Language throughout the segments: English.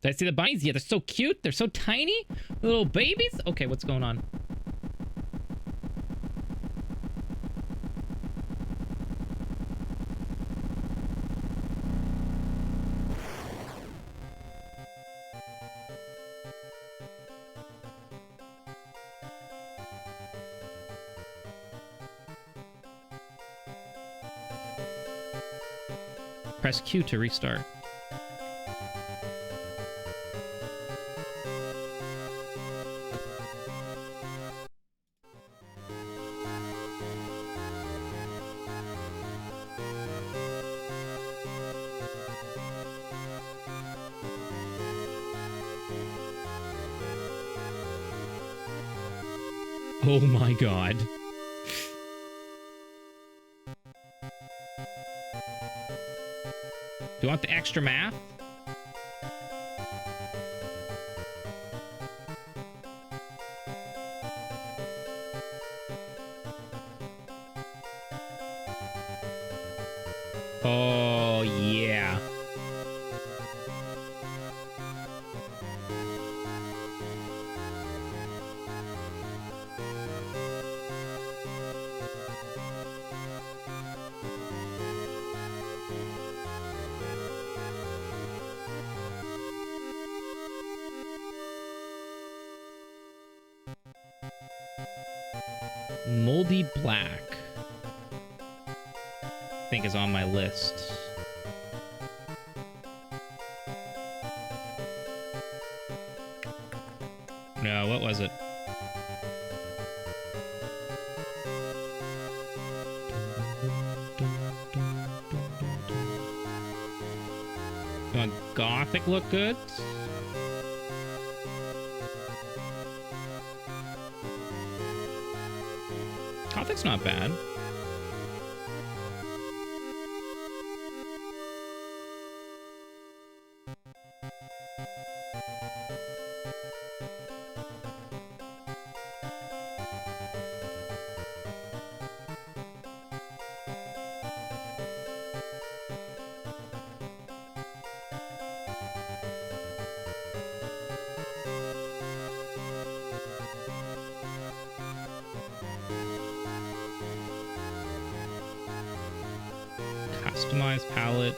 Did I see the bunnies? Yeah, they're so cute. They're so tiny. Little babies. Okay, what's going on? Press Q to restart. Oh my god. Do you want the extra math? Oh, yeah. Moldy Black, I think, is on my list. No, what was it? Gothic look good? Gothic's not bad. Customize palette.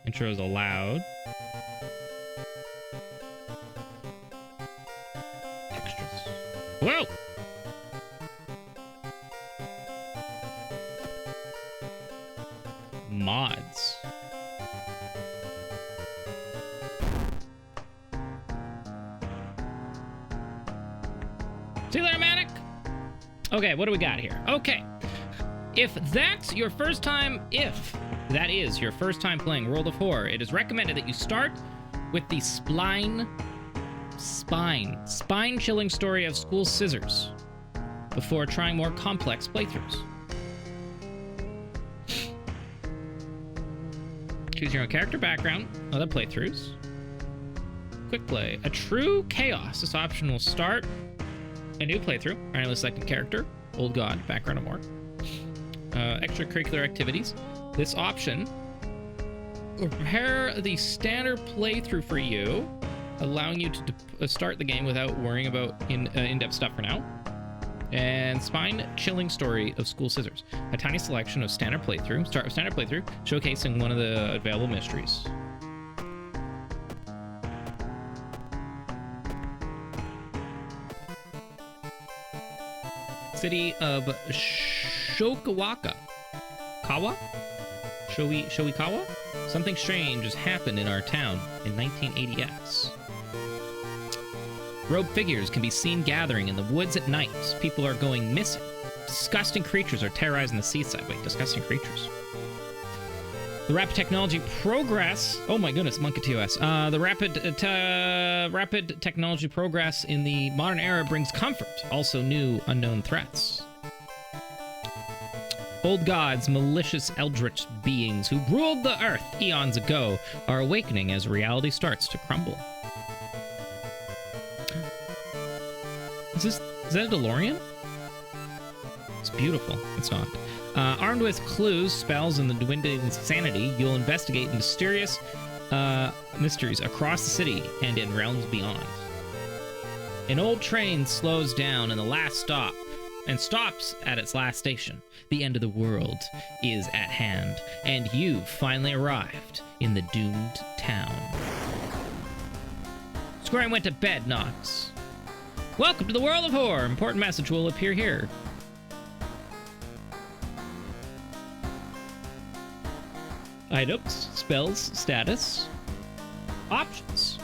Intro is allowed. Extras. Whoa! Mods. See you later, Manic. Okay, what do we got here? Okay. If that's your first time, if that is your first time playing World of Horror, it is recommended that you start with the spine-chilling story of School Scissors before trying more complex playthroughs. Choose your own character background, other playthroughs. Quick play. A true chaos. This option will start a new playthrough. Randomly selected character, Old God, background or more. Extracurricular activities. This option will prepare the standard playthrough for you, allowing you to start the game without worrying about in-depth stuff for now. And spine-chilling story of School Scissors. A tiny selection of standard playthrough. Start with standard playthrough, showcasing one of the available mysteries. City of Shokawaka. Kawa? Showikawa? Something strange has happened in our town in 1980s. Robed figures can be seen gathering in the woods at night. People are going missing. Disgusting creatures are terrorizing the seaside. Wait, disgusting creatures. The rapid technology progress... Oh my goodness, Monkey TOS. The rapid technology progress in the modern era brings comfort. Also new unknown threats. Old gods, malicious eldritch beings who ruled the earth eons ago, are awakening as reality starts to crumble. Is that a DeLorean? It's beautiful. It's not. Armed with clues, spells, and the wind insanity, you'll investigate mysterious mysteries across the city and in realms beyond. An old train slows down in the last stop and stops at its last station. The end of the world is at hand, and you've finally arrived in the doomed town. Square and went to bed, Nox. Welcome to the world of horror. Important message will appear here. Items, spells, status, options.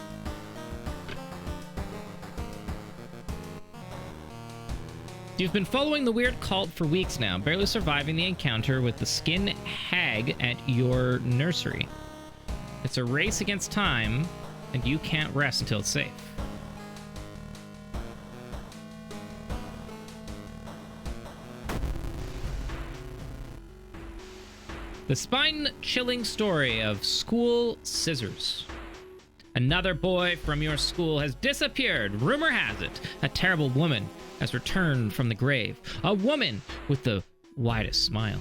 You've been following the weird cult for weeks now, barely surviving the encounter with the skin hag at your nursery. It's a race against time, and you can't rest until it's safe. The spine-chilling story of School Scissors. Another boy from your school has disappeared. Rumor has it, a terrible woman has returned from the grave. A woman with the widest smile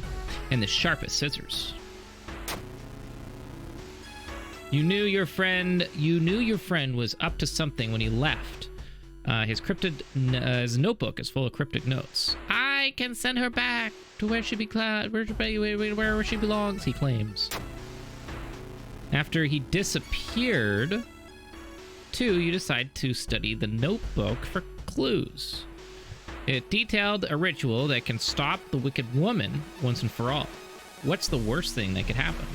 and the sharpest scissors. You knew your friend was up to something when he left. His notebook is full of cryptic notes. I can send her back to where she belongs, he claims. After he disappeared, you decide to study the notebook for clues. It detailed a ritual that can stop the wicked woman once and for all. What's the worst thing that could happen?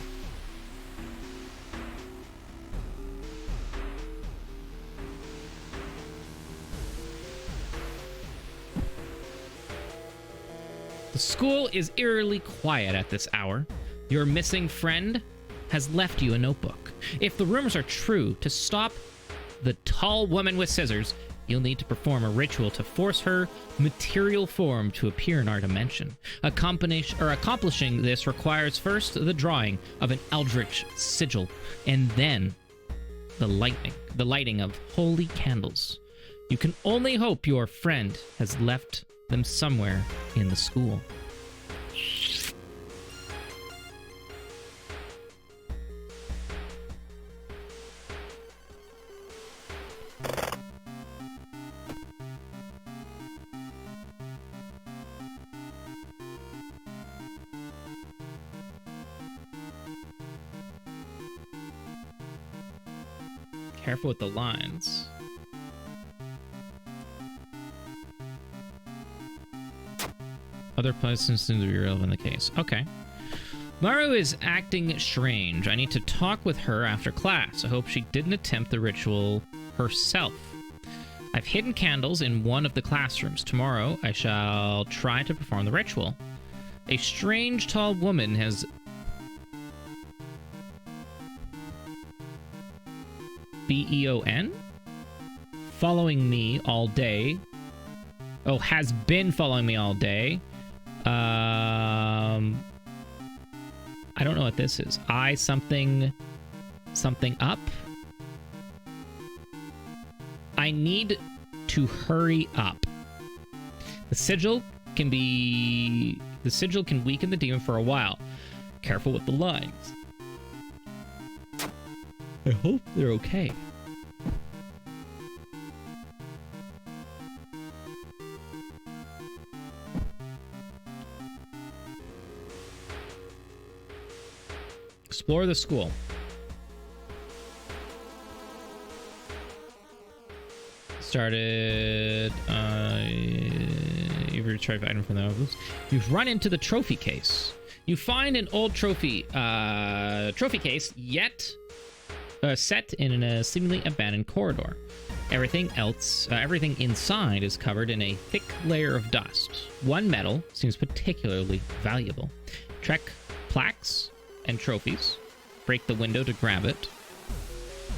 The school is eerily quiet at this hour. Your missing friend has left you a notebook. If the rumors are true, to stop the tall woman with scissors, you'll need to perform a ritual to force her material form to appear in our dimension. Accomplishing this requires first the drawing of an eldritch sigil, and then the lighting of holy candles. You can only hope your friend has left them somewhere in the school. Careful with the lines. Other places seem to be relevant in the case. Okay. Maru is acting strange. I need to talk with her after class. I hope she didn't attempt the ritual herself. I've hidden candles in one of the classrooms. Tomorrow, I shall try to perform the ritual. A strange tall woman has... B-E-O-N? Following me all day. Oh, has been following me all day. I don't know what this is. Something up. I need to hurry up. The sigil can weaken the demon for a while. Careful with the lines. I hope they're okay. Explore the school. Started. You've retrieved item from the notebooks. You've run into the trophy case. You find an old trophy case, yet set in a seemingly abandoned corridor. Everything inside is covered in a thick layer of dust. One medal seems particularly valuable. Check plaques and trophies. Break the window to grab it.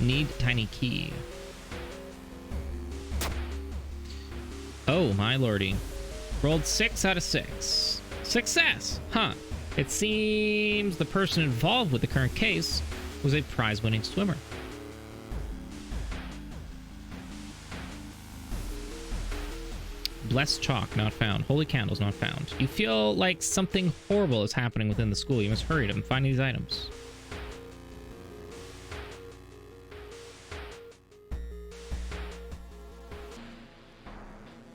Need tiny key. Oh, my lordy. Rolled 6 out of 6. Success! Huh. It seems the person involved with the current case was a prize-winning swimmer. Blessed chalk not found. Holy candles not found. You feel like something horrible is happening within the school. You must hurry to find these items.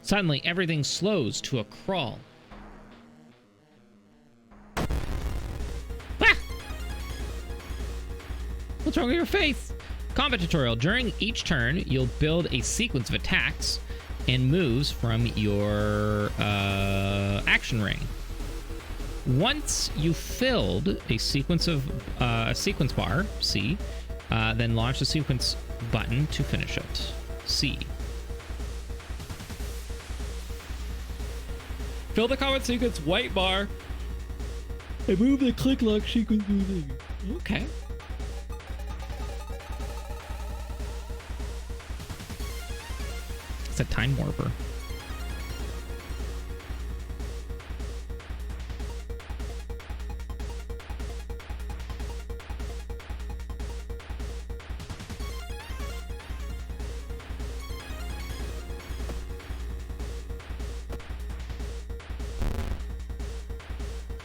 Suddenly, everything slows to a crawl. Ah! What's wrong with your face? Combat tutorial. During each turn, you'll build a sequence of attacks and moves from your action ring. Once you've filled a sequence bar, C, then launch the sequence button to finish it. C. Fill the combat sequence white bar and move the click lock sequence. Okay. It's a time warper.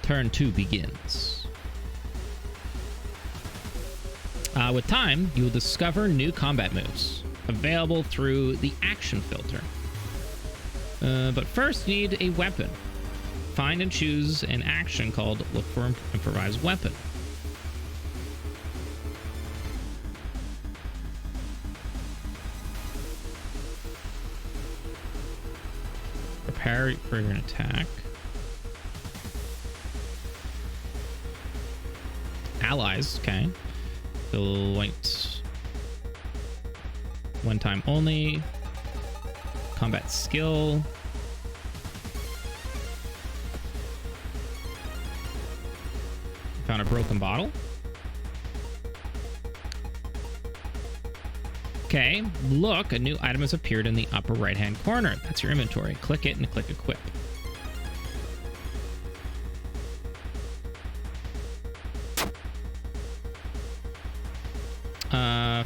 Turn 2 begins. With time, you will discover new combat moves available through the action filter. But first, you need a weapon. Find and choose an action called Look for Improvised Weapon. Prepare for an attack. Allies, okay. Fill white. One time only. Combat skill. Found a broken bottle. Okay, look, a new item has appeared in the upper right-hand corner. That's your inventory. Click it and click equip.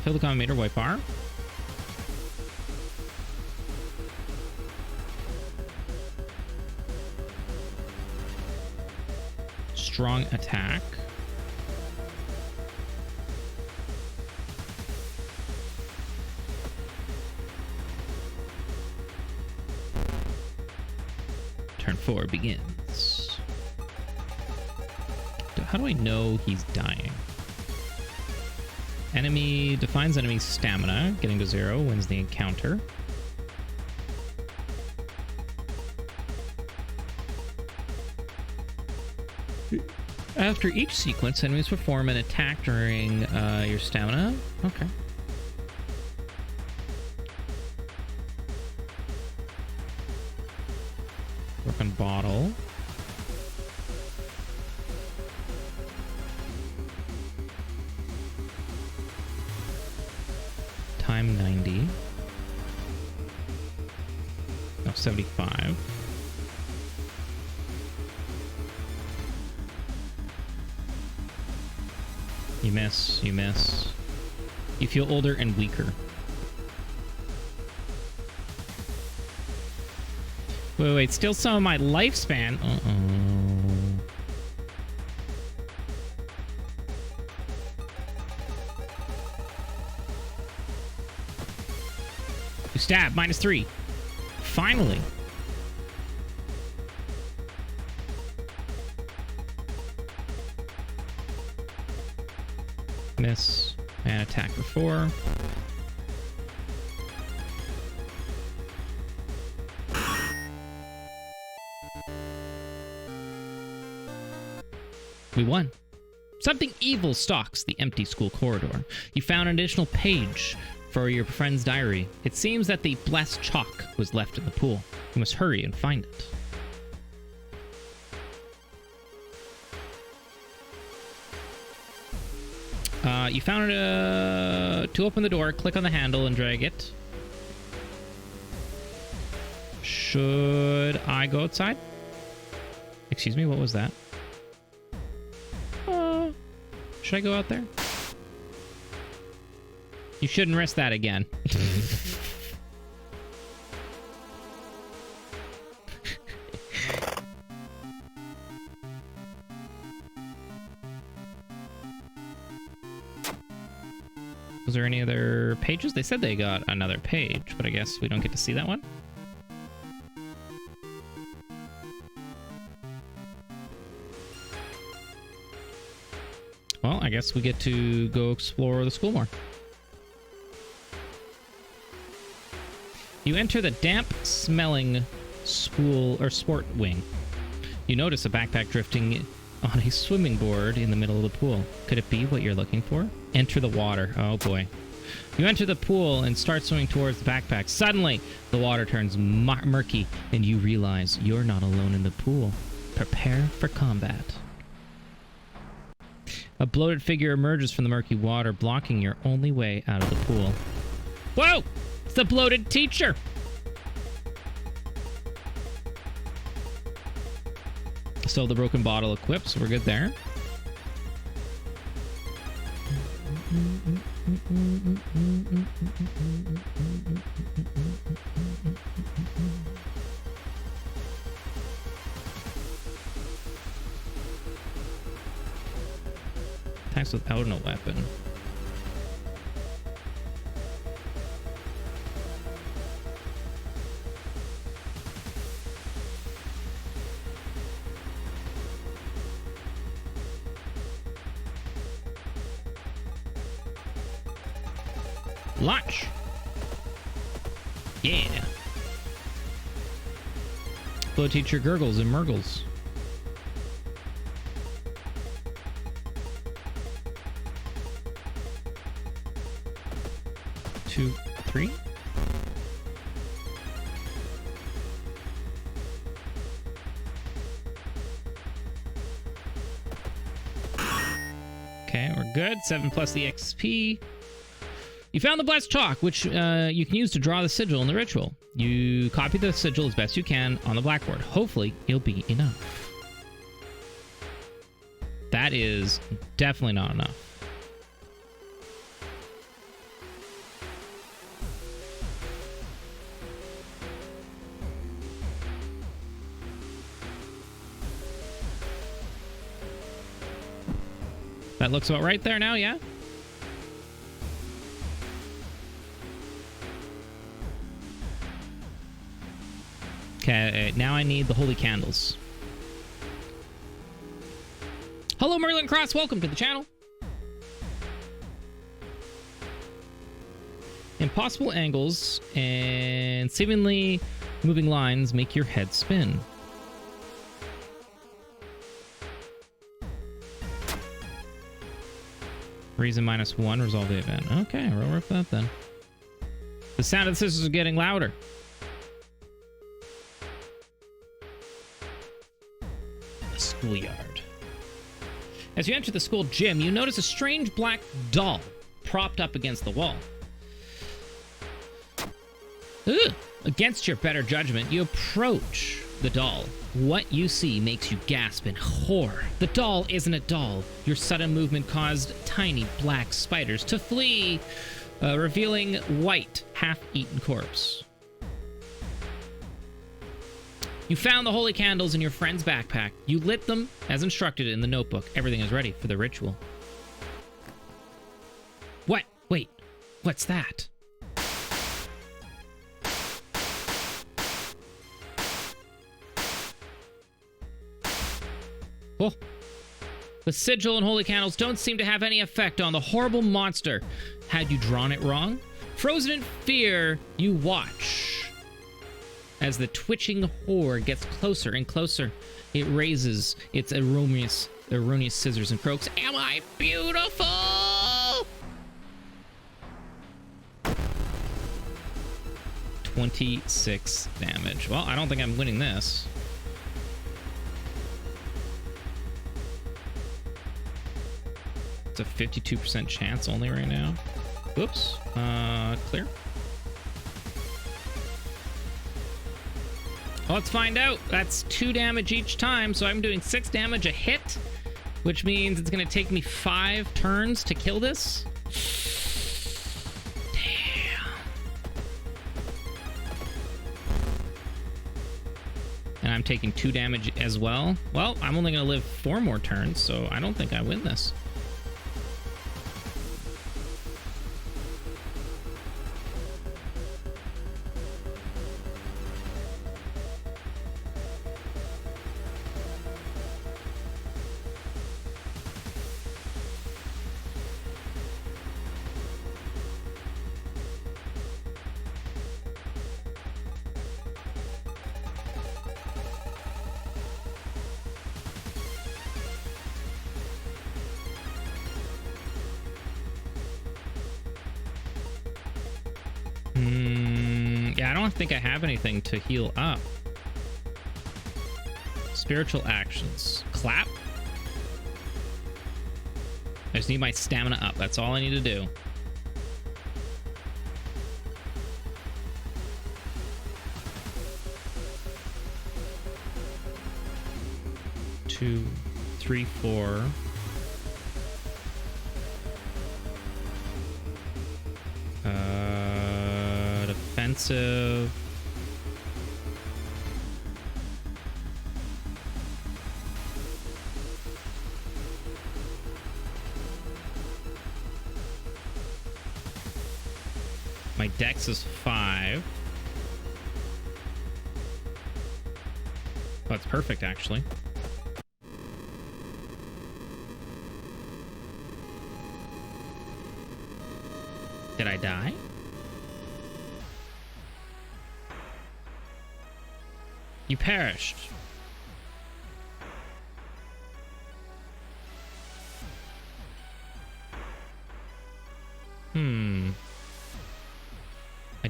Fill the combat meter white bar. Strong attack. Turn 4 begins. How do I know he's dying? Enemy defines enemy stamina. Getting to 0 wins the encounter. After each sequence, enemies perform an attack during your stamina. Okay. Broken bottle. Time 90. No, 75. You miss, you miss. You feel older and weaker. Wait, still some of my lifespan. You stab, -3. Finally. Miss and attack for 4. We won. Something evil stalks the empty school corridor. You found an additional page for your friend's diary. It seems that the blessed chalk was left in the pool. You must hurry and find it. You found to open the door, click on the handle and drag it. Should I go outside? Excuse me, what was that? Should I go out there? You shouldn't risk that again. Was there any other pages? They said they got another page, but I guess we don't get to see that one. Well, I guess we get to go explore the school more. You enter the damp-smelling school or sport wing. You notice a backpack drifting on a swimming board in the middle of the pool. Could it be what you're looking for? Enter the water. Oh boy. You enter the pool and start swimming towards the backpack. Suddenly, the water turns murky and you realize you're not alone in the pool. Prepare for combat. A bloated figure emerges from the murky water, blocking your only way out of the pool. Whoa! It's the bloated teacher! Still the broken bottle equipped, so we're good there. Attacks without a weapon. Launch! Yeah! Flow teacher gurgles and murgles. 2, 3. Okay, we're good. 7 plus the XP. You found the blessed chalk, which you can use to draw the sigil in the ritual. You copy the sigil as best you can on the blackboard. Hopefully, it'll be enough. That is definitely not enough. That looks about right there now, yeah? Okay, now I need the holy candles. Hello, Merlin Cross. Welcome to the channel. Impossible angles and seemingly moving lines make your head spin. Reason -1, resolve the event. Okay, we'll work that then. The sound of the scissors is getting louder. The schoolyard. As you enter the school gym, you notice a strange black doll propped up against the wall. Ugh. Against your better judgment, you approach the doll. What you see makes you gasp in horror. The doll isn't a doll. Your sudden movement caused tiny black spiders to flee, revealing white, half-eaten corpse. You found the holy candles in your friend's backpack. You lit them as instructed in the notebook. Everything is ready for the ritual. What? Wait, what's that? Oh. The sigil and holy candles don't seem to have any effect on the horrible monster. Had you drawn it wrong? Frozen in fear, you watch as the twitching horror gets closer and closer. It raises its erroneous scissors and croaks. Am I beautiful? 26 damage. Well, I don't think I'm winning this. It's a 52% chance only right now. Whoops. Clear. Let's find out. That's 2 damage each time, so I'm doing 6 damage a hit, which means it's going to take me 5 turns to kill this. Damn. And I'm taking 2 damage as well. Well, I'm only going to live 4 more turns, so I don't think I win this. don't think I have anything to heal up. Spiritual actions. Clap. I just need my stamina up. That's all I need to do. Two, three, four. Defensive. My dex is 5. Oh, that's perfect, actually. Did I die? You perished. I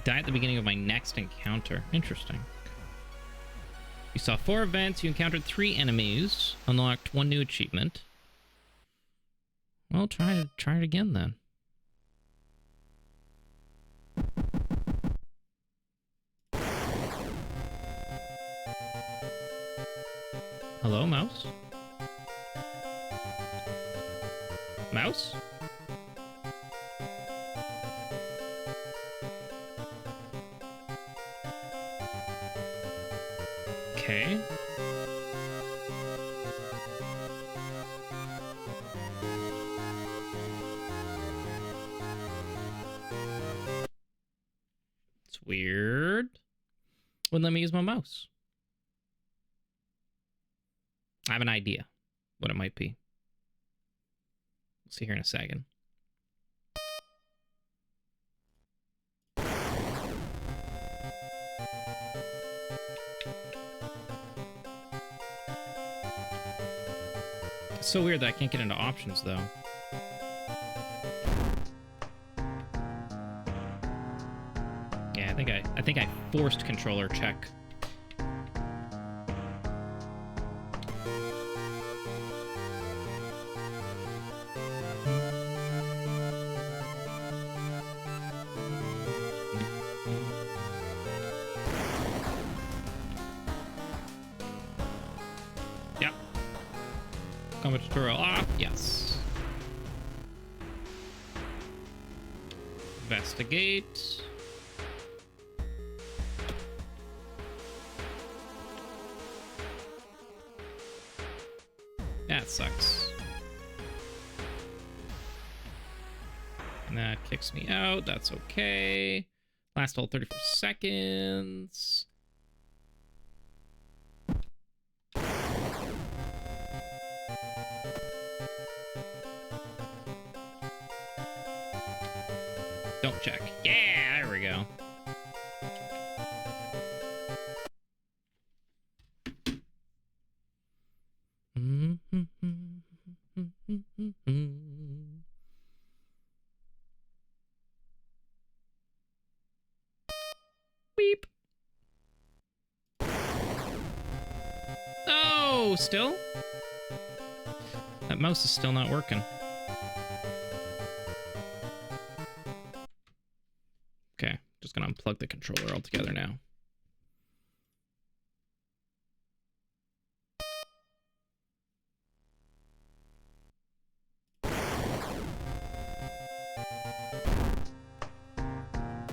died at the beginning of my next encounter. Interesting. You saw 4 events. You encountered 3 enemies. Unlocked 1 new achievement. Well, try it again then. Hello, mouse? Mouse? Okay. It's weird. Wouldn't let me use my mouse. I have an idea what it might be. We'll see here in a second. It's so weird that I can't get into options though. Yeah, I think I forced controller check. Combat tutorial off. Yes. Investigate. That sucks. And that kicks me out. That's okay. Last hold 34 seconds. Don't check. Yeah, there we go. Beep. Oh, still? That mouse is still not working. Okay, just gonna unplug the controller altogether now.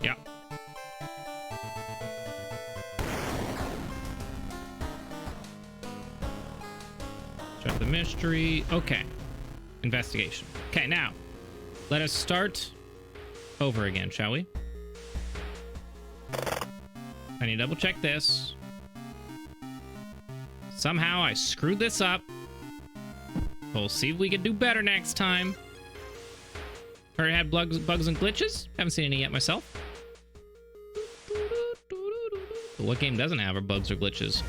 Yeah. Check the mystery. Okay. Investigation. Okay, now let us start over again, shall we? I need to double check this. Somehow I screwed this up. We'll see if we can do better next time. Heard it had bugs and glitches. Haven't seen any yet myself. But what game doesn't have bugs or glitches?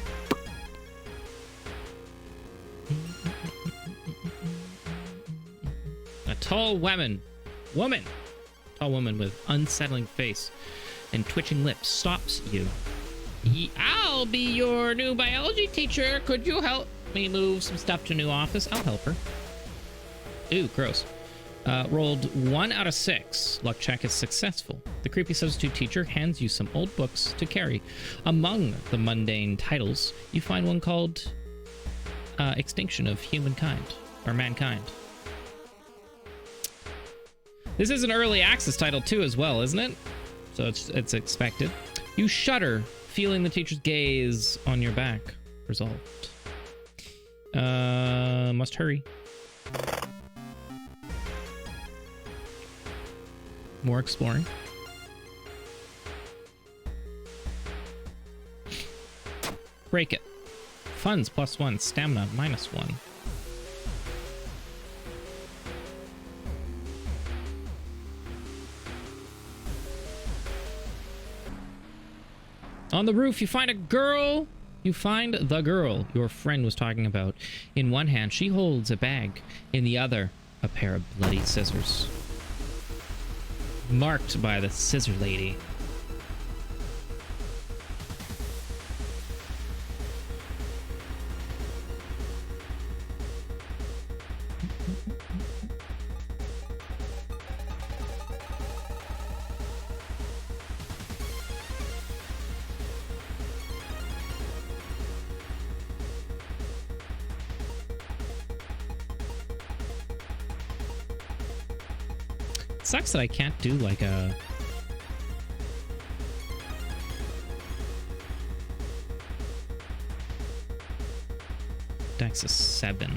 A tall woman. Tall woman with unsettling face and twitching lips stops you. I'll be your new biology teacher. Could you help me move some stuff to a new office? I'll help her. Ooh, gross. Rolled 1 out of 6. Luck check is successful. The creepy substitute teacher hands you some old books to carry. Among the mundane titles, you find one called Extinction of Humankind, or Mankind. This is an early access title too as well, isn't it? So it's expected. You shudder, feeling the teacher's gaze on your back. Resolved. Must hurry. More exploring. Break it. Funds +1, stamina -1. On the roof, you find a girl. You find the girl your friend was talking about. In one hand, she holds a bag. In the other, a pair of bloody scissors. Marked by the scissor lady. Sucks that I can't do like a Dex is 7.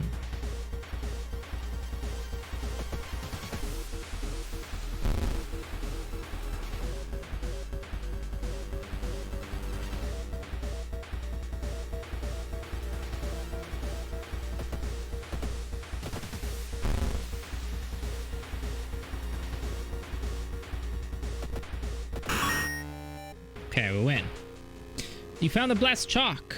Okay, we win. You found the blessed chalk.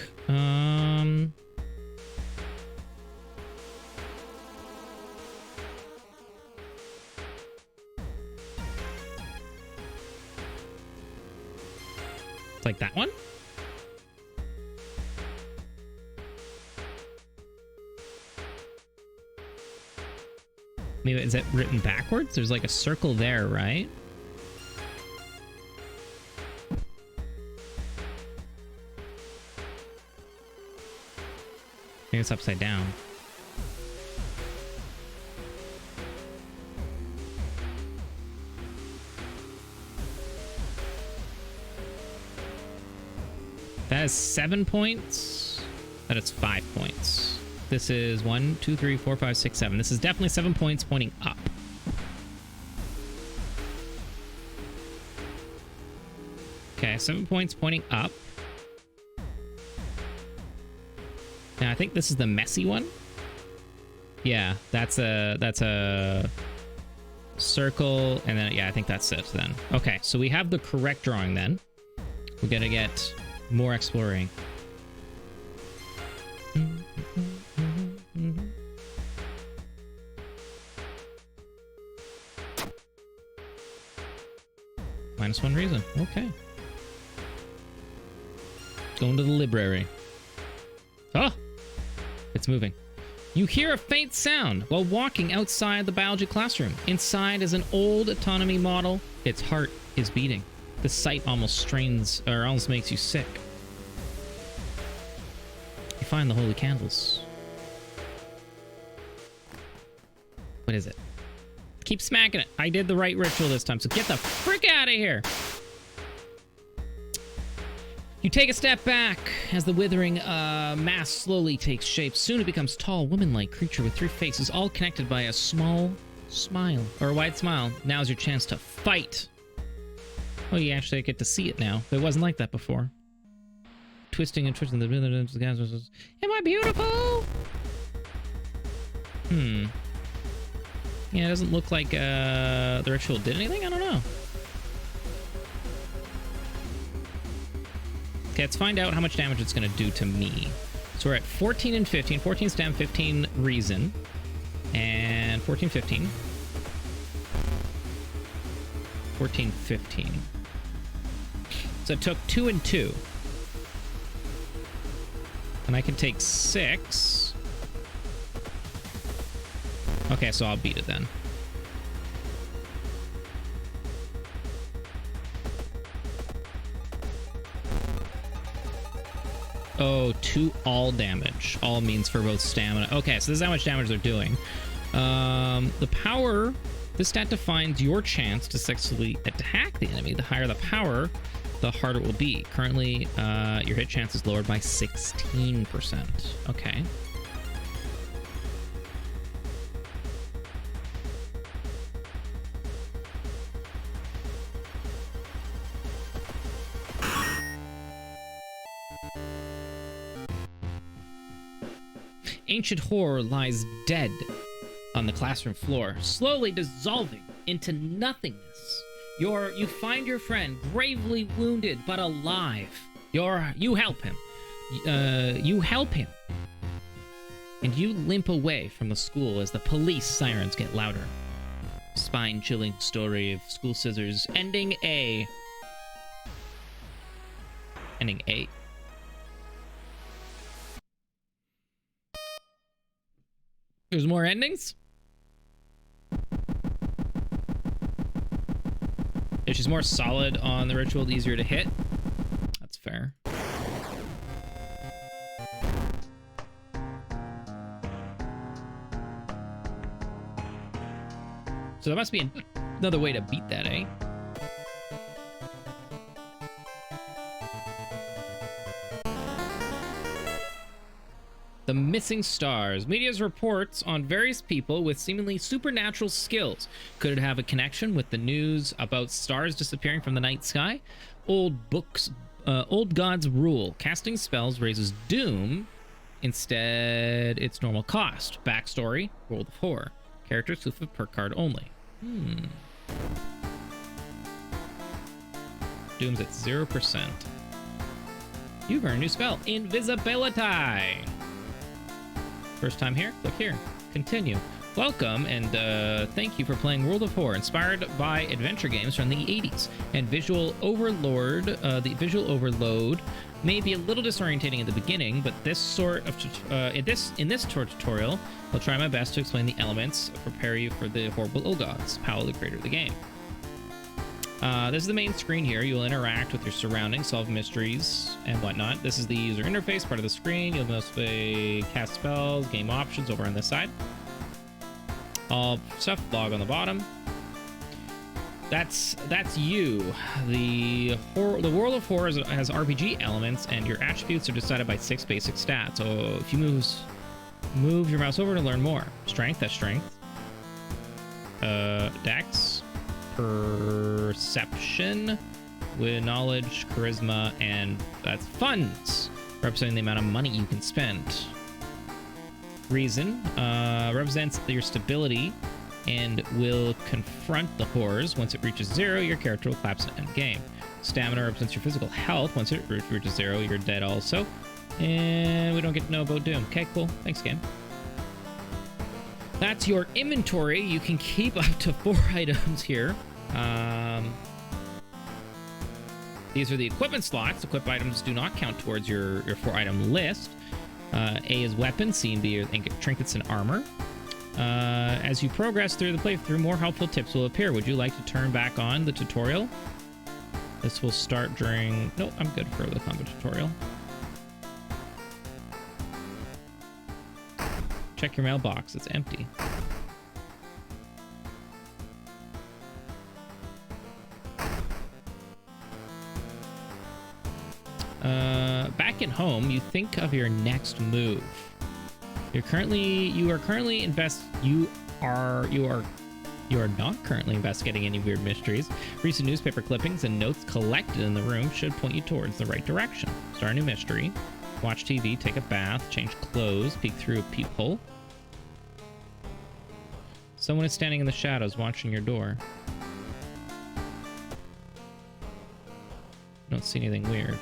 It's like that one? Maybe, is it written backwards? There's like a circle there, right? Maybe it's upside down. That is 7 points. That is 5 points. This is 1, 2, 3, 4, 5, 6, 7. This is definitely 7 points pointing up. Okay, 7 points pointing up. Now I think this is the messy one. Yeah, that's a circle, and then yeah, I think that's it then. Okay, so we have the correct drawing then. We're gonna get more exploring. -1 reason. Okay. Going to the library. Oh! It's moving. You hear a faint sound while walking outside the biology classroom. Inside is an old autonomy model. Its heart is beating. The sight almost strains, or almost makes you sick. You find the holy candles. What is it? Keep smacking it. I did the right ritual this time, so get the frick out of here. You take a step back as the withering mass slowly takes shape. Soon it becomes tall, woman-like creature with 3 faces, all connected by a small smile, or a wide smile. Now's your chance to fight. Oh, you actually get to see it now. It wasn't like that before. Twisting and twisting the... Am I beautiful? Yeah, it doesn't look like the ritual did anything. I don't know. Okay, let's find out how much damage it's going to do to me. So we're at 14 and 15. 14 stam, 15 reason. And 14, 15. 14, 15. So it took 2 and 2. And I can take 6. Okay, so I'll beat it then. Oh, 2 all damage. All means for both stamina. Okay, so this is how much damage they're doing. The power, this stat defines your chance to successfully attack the enemy. The higher the power, the harder it will be. Currently, your hit chance is lowered by 16%. Okay. Ancient horror lies dead on the classroom floor, slowly dissolving into nothingness. You find your friend gravely wounded but alive. You help him. And you limp away from the school as the police sirens get louder. Spine-chilling story of school scissors ending A. Ending A. There's more endings? If she's more solid on the ritual, easier to hit. That's fair. So there must be another way to beat that, eh? The missing stars. Media's reports on various people with seemingly supernatural skills. Could it have a connection with the news about stars disappearing from the night sky? Old gods rule. Casting spells raises doom. Instead, it's normal cost. Backstory, World of Horror. Characters with a perk card only. Doom's at 0%. You've earned a new spell. Invisibility. First time here? Click here. Continue. Welcome, and thank you for playing World of Horror, inspired by adventure games from the 80s. And Visual Overlord, the Visual Overload may be a little disorientating in the beginning, but this sort of in this tutorial, I'll try my best to explain the elements, prepare you for the horrible ill gods. Powell, the creator of the game. This is the main screen here. You'll interact with your surroundings, solve mysteries, and whatnot. This is the user interface, part of the screen. You'll mostly cast spells, game options over on this side. All stuff, log on the bottom. That's you. The World of Horror has RPG elements, and your attributes are decided by 6 basic stats. So if you move your mouse over to learn more. Strength, that's strength. Dex. Perception with knowledge, charisma, and that's funds, representing the amount of money you can spend. Reason represents your stability and will confront the horrors. Once it reaches 0, your character will collapse and end game. Stamina represents your physical health. Once it reaches 0, you're dead also. And we don't get to know about Doom. Okay, cool. Thanks, game. That's your inventory. You can keep up to 4 items here. These are the equipment slots. Equip items do not count towards your 4-item list. A is weapons, C and B are trinkets and armor. As you progress through the playthrough, more helpful tips will appear. Would you like to turn back on the tutorial? This will start during... No, I'm good for the combat tutorial. Check your mailbox. It's empty. Back at home, you think of your next move. You are not currently investigating any weird mysteries. Recent newspaper clippings and notes collected in the room should point you towards the right direction. Start a new mystery. Watch TV, take a bath, change clothes, peek through a peephole. Someone is standing in the shadows watching your door. Don't see anything weird.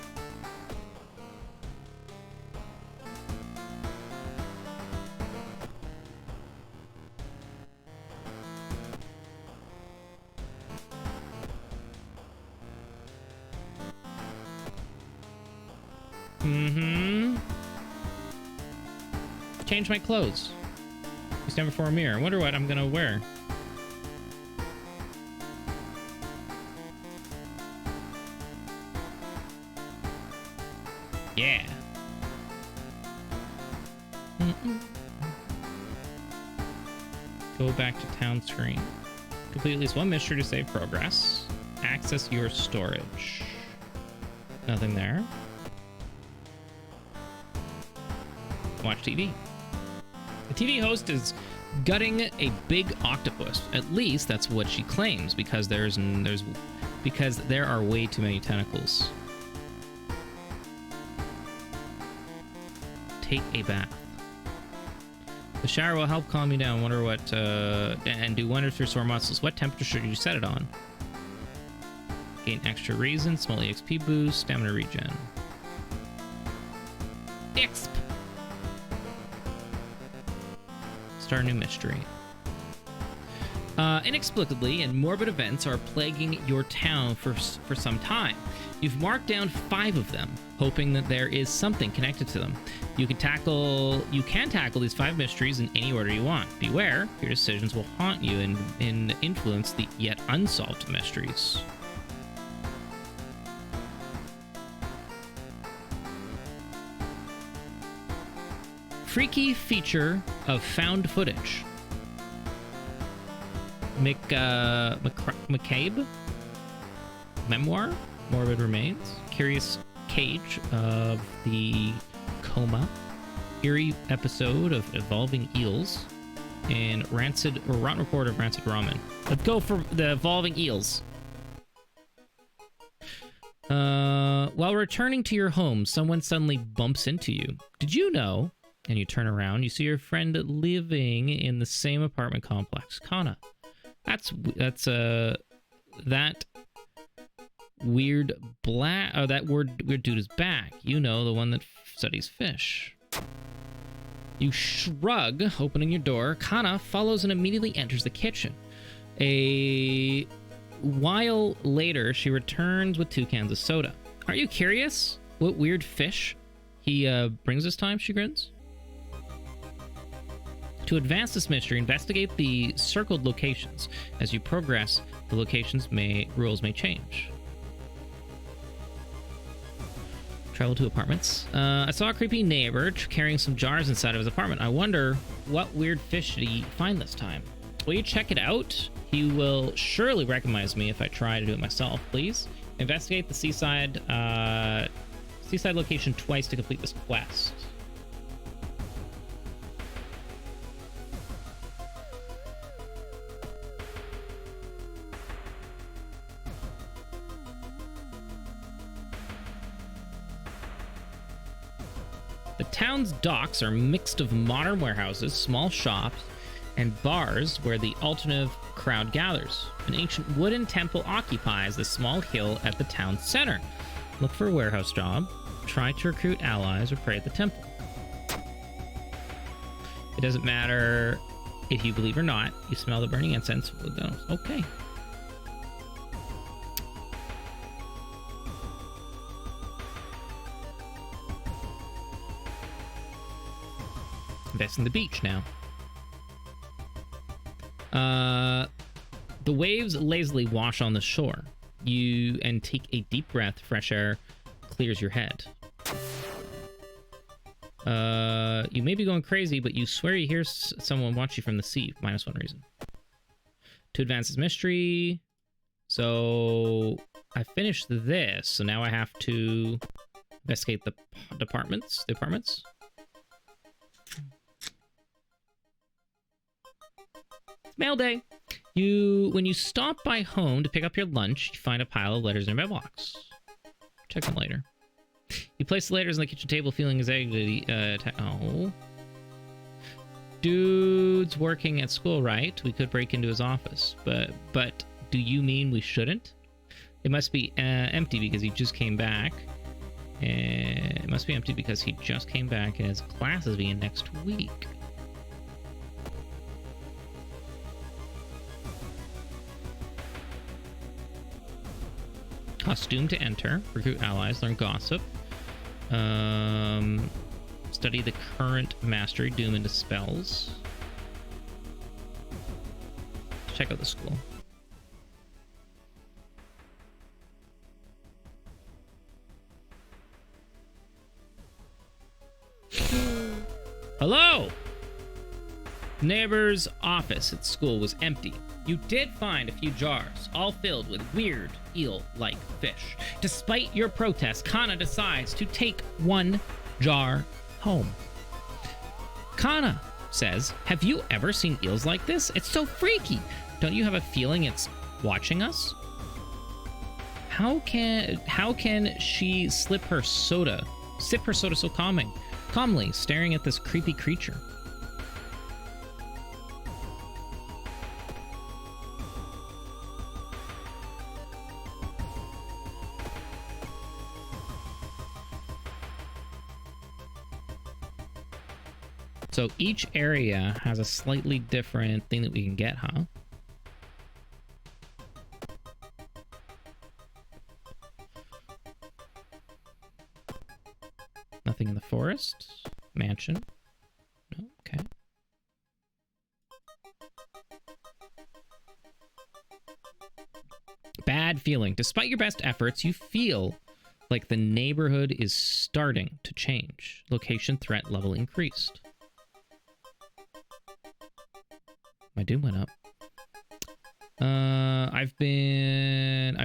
Mm-hmm. Change my clothes. You stand before a mirror. I wonder what I'm gonna wear. Yeah. Go back to town screen. Complete at least one mystery to save progress. Access your storage. Nothing there. Watch TV. The TV host is gutting a big octopus. At least that's what she claims, because there are way too many tentacles. Take a bath. The shower will help calm you down. Wonder what and do wonders for sore muscles. What temperature should you set it on? Gain extra reason, small EXP boost, stamina regen. Exp. Start a new mystery. Inexplicably, and morbid events are plaguing your town for some time. You've marked down 5 of them, hoping that there is something connected to them. You can tackle these 5 mysteries in any order you want. Beware, your decisions will haunt you and influence the yet unsolved mysteries. Freaky feature of found footage. McCabe? Memoir? Morbid Remains? Curious Cage of the Coma? Eerie episode of Evolving Eels? And Rotten Report of Rancid Ramen. Let's go for the Evolving Eels. While returning to your home, someone suddenly bumps into you. Did you know? And you turn around, you see your friend living in the same apartment complex. Kana. That weird weird dude is back. You know, the one that studies fish. You shrug, opening your door. Kana follows and immediately enters the kitchen. A while later, she returns with 2 cans of soda. Aren't you curious what weird fish he brings this time? She grins. To advance this mystery, investigate the circled locations. As you progress, the rules may change. Travel to apartments. I saw a creepy neighbor carrying some jars inside of his apartment. I wonder what weird fish did he find this time. Will you check it out? He will surely recognize me if I try to do it myself. Please investigate the seaside location twice to complete this quest. The town's docks are mixed of modern warehouses, small shops, and bars where the alternative crowd gathers. An ancient wooden temple occupies the small hill at the town center. Look for a warehouse job, try to recruit allies, or pray at the temple. It doesn't matter if you believe or not, you smell the burning incense. Okay. Invest in the beach now. The waves lazily wash on the shore. You take a deep breath. Fresh air clears your head. You may be going crazy, but you swear you hear someone watch you from the sea. -1 reason. To advance this mystery. So I finished this, so now I have to investigate the apartments. Mail day. When you stop by home to pick up your lunch, you find a pile of letters in your mailbox. Check them later. You place the letters on the kitchen table, feeling anxiety. Oh. Dude's working at school, right? We could break into his office. But do you mean we shouldn't? It must be empty because he just came back. It must be empty because he just came back and his classes begin next week. Costume to enter, recruit allies, learn gossip. Study the current mastery, doom into spells. Check out the school. Hello! Neighbor's office at school was empty. You did find a few jars, all filled with weird eel-like fish. Despite your protest, Kana decides to take one jar home. Kana says, "Have you ever seen eels like this? It's so freaky. Don't you have a feeling it's watching us?" How can she sip her soda so calmly, staring at this creepy creature? So each area has a slightly different thing that we can get, huh? Nothing in the forest. Mansion. No, okay. Bad feeling. Despite your best efforts, you feel like the neighborhood is starting to change. Location threat level increased. My doom went up. I've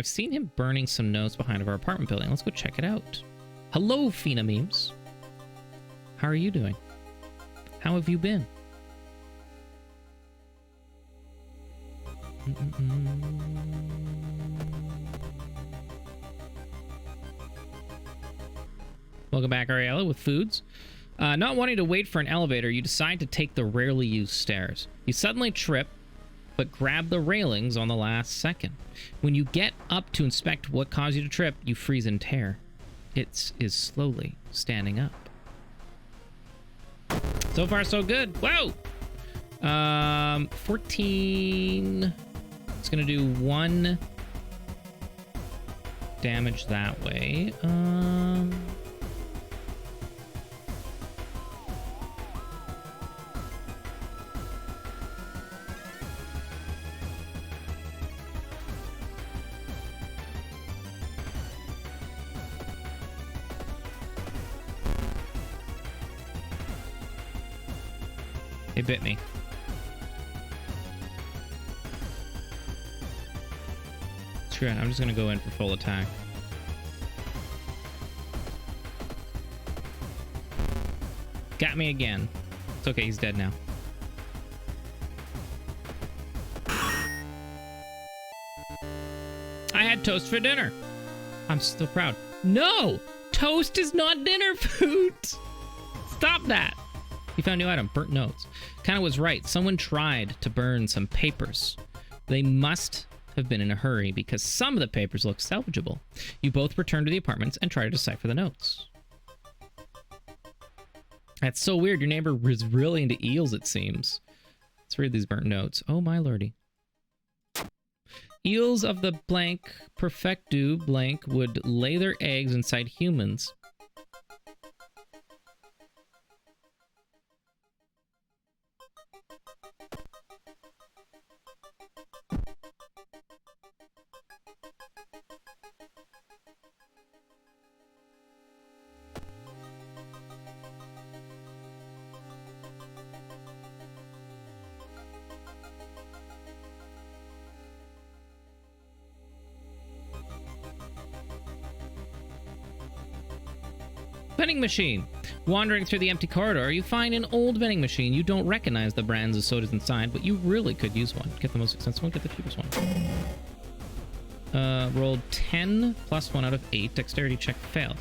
seen him burning some notes behind our apartment building. Let's go check it out. Hello, Fina Memes. How are you doing? How have you been? Welcome back, Ariella, with foods. Not wanting to wait for an elevator, you decide to take the rarely used stairs. You suddenly trip, but grab the railings on the last second. When you get up to inspect what caused you to trip, you freeze and tear. It is slowly standing up. So far, so good. Whoa! 14. It's gonna do 1 damage that way. It bit me. Screw it, I'm just gonna go in for full attack. Got me again. It's okay, he's dead now. I had toast for dinner. I'm still proud. No! Toast is not dinner food! Stop that! He found a new item, burnt notes. Kana was right. Someone tried to burn some papers. They must have been in a hurry because some of the papers look salvageable. You both return to the apartments and try to decipher the notes. That's so weird. Your neighbor was really into eels, it seems. Let's read these burnt notes. Oh my lordy. Eels of the blank perfectu blank would lay their eggs inside humans. Vending machine. Wandering through the empty corridor, you find an old vending machine. You don't recognize the brands of sodas inside, but you really could use one. Get the most expensive one, get the cheapest one. Rolled 10 plus 1 out of 8. Dexterity check failed.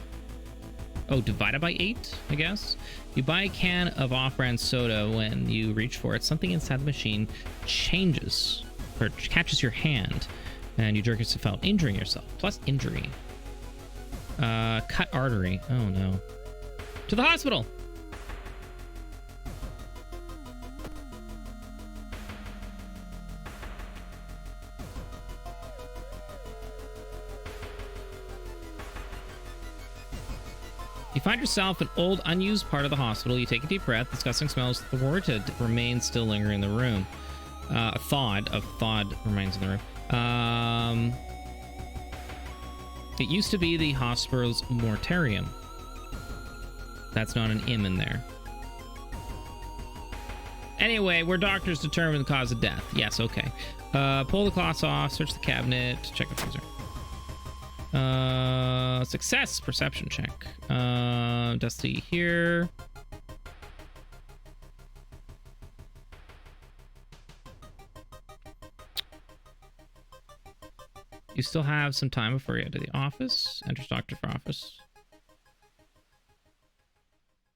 Oh, divided by 8, I guess? You buy a can of off-brand soda. When you reach for it, something inside the machine changes, or catches your hand, and you jerk yourself out, injuring yourself. Plus injury. Cut artery. Oh no. To the hospital! You find yourself in old, unused part of the hospital. You take a deep breath. Disgusting smells thwarted remain still lingering in the room. A thawed remains in the room. It used to be the hospital's mortarium. That's not an M in there. Anyway, where doctors determine the cause of death. Yes, okay. Pull the cloths off, search the cabinet, check the freezer. Success, perception check. Dusty here. You still have some time before you head to the office. Enters doctor for office.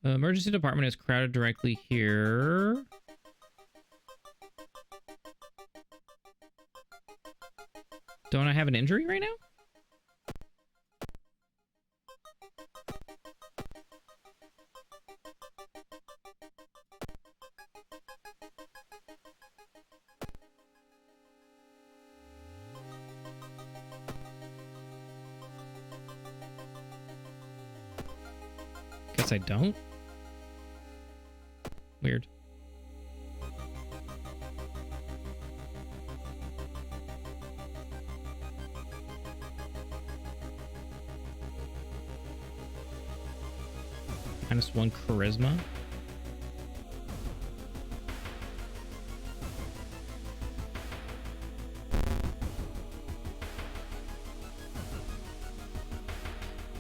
Emergency department is crowded directly here. Don't I have an injury right now? Guess I don't. Weird. -1 charisma.